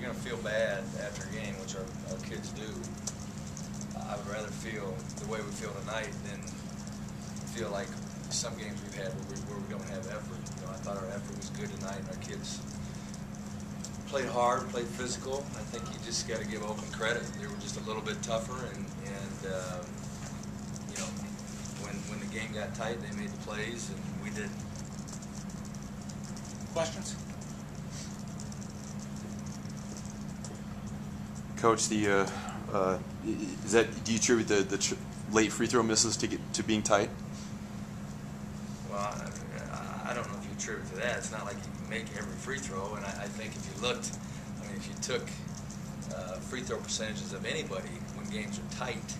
you're going to feel bad after a game, which our kids do, I would rather feel the way we feel tonight than feel like some games we've had where we don't have effort. You know, I thought our effort was good tonight, and our kids played hard, played physical. I think you just got to give open credit. They were just a little bit tougher, and you know, when the game got tight, they made the plays, and we didn't. Questions? Coach, do you attribute the late free throw misses to being tight? Well, I don't know if you attribute to that. It's not like you can make every free throw, and I think if you looked, I mean, if you took free throw percentages of anybody when games are tight,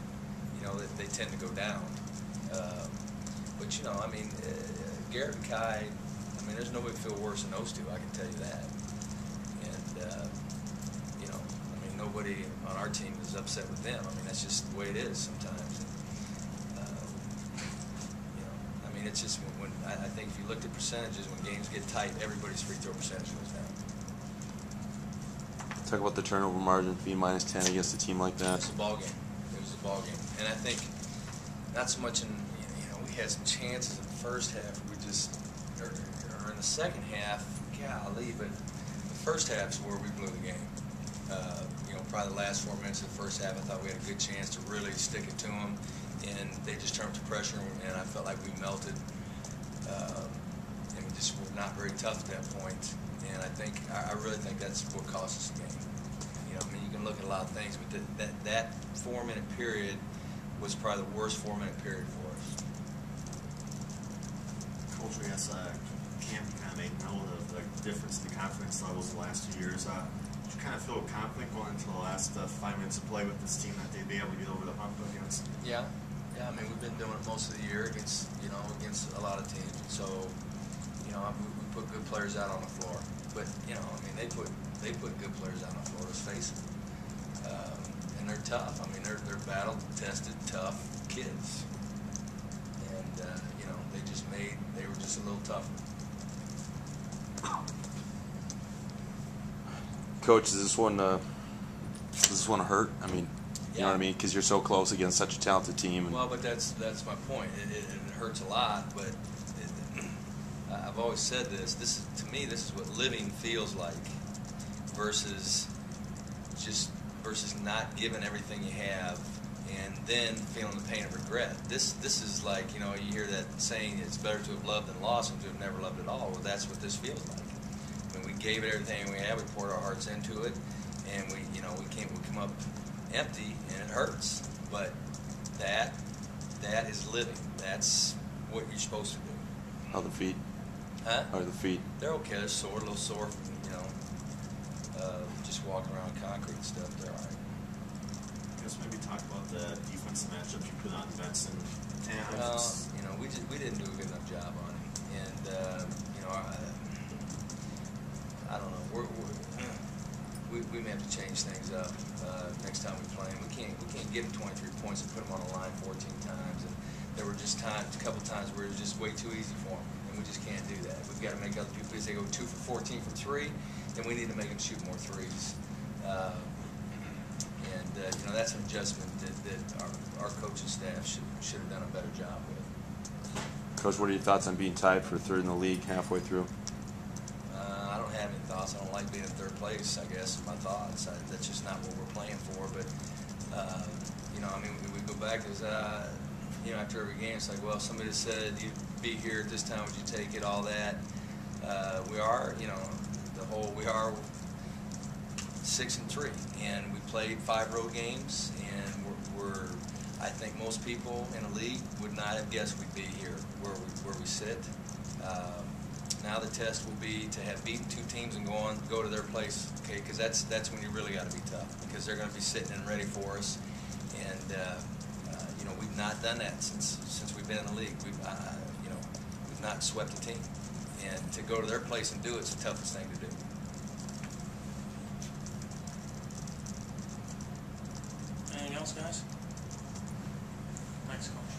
you know, they tend to go down. But you know, I mean, Garrett and Kai, I mean, there's nobody feel worse than those two. I can tell you that. And you know, I mean, nobody on our team is upset with them. I mean, that's just the way it is sometimes. You know, I mean, it's just when I think if you looked at percentages, when games get tight, everybody's free throw percentage goes down. Talk about the turnover margin, being -10 against a team like that. It was a ball game. It was a ball game, and I think not so much in, you know, we had some chances in the first half. We just, or in the second half, golly, but the first half is where we blew the game. You know, probably the last 4 minutes of the first half, I thought we had a good chance to really stick it to them, and they just turned to pressure, and I felt like we melted, and we just were not very tough at that point. And I really think that's what cost us the game. You know, I mean, you can look at a lot of things, but that 4-minute period was probably the worst 4-minute period for us. Coach, I guess Cam kind of made note of the difference in the confidence levels the last 2 years. Did you kind of feel confident going into the last 5 minutes of play with this team that they'd be able to get over the hump against? Yeah. I mean, we've been doing it most of the year against a lot of teams. So, you know, we put good players out on the floor. But, you know, I mean, they put good players out on the floor, let's face it. And they're tough. I mean, they're battle-tested, tough kids. And, you know, they were just a little tougher. Coach, does this one hurt? I mean, you know what I mean? Because you're so close against such a talented team. And well, but that's my point. It hurts a lot, but I've always said this. To me, this is what living feels like, versus not giving everything you have and then feeling the pain of regret. This is like, you know, you hear that saying, it's better to have loved than lost than to have never loved at all. Well, that's what this feels like. I mean, we gave it everything we had. We poured our hearts into it, and we come up empty, and it hurts. But that is living. That's what you're supposed to do. How are the feet? Huh? How are the feet? They're okay. They're sore, a little sore from, you know, just walking around concrete and stuff. They're all right. I guess maybe talk about the defensive matchup you put on Benson. Well, you know, we didn't do a good enough job on him, and you know, I don't know. We may have to change things up next time we play him. We can't give him 23 points and put him on the line 14 times. And there were just a couple times where it was just way too easy for him, and we just can't do that. We've got to make other people. If they go 2 for 14 from 3, then we need to make them shoot more threes. You know, that's an adjustment that our coaching staff should have done a better job with. Coach, what are your thoughts on being tied for third in the league halfway through? I don't have any thoughts. I don't like being in third place, I guess, is my thoughts. That's just not what we're playing for. But, you know, I mean, we go back, you know, after every game, it's like, well, somebody said you'd be here at this time, would you take it, all that. We are, you know, we are 6-3, and we played 5 road games, and I think most people in the league would not have guessed we'd be here where we sit. Now the test will be to have beaten 2 teams and go to their place, okay? Because that's when you really got to be tough, because they're going to be sitting and ready for us, and you know, we've not done that since we've been in the league. You know, we've not swept a team, and to go to their place and do it's the toughest thing to do. Anything else, guys? Thanks, Coach.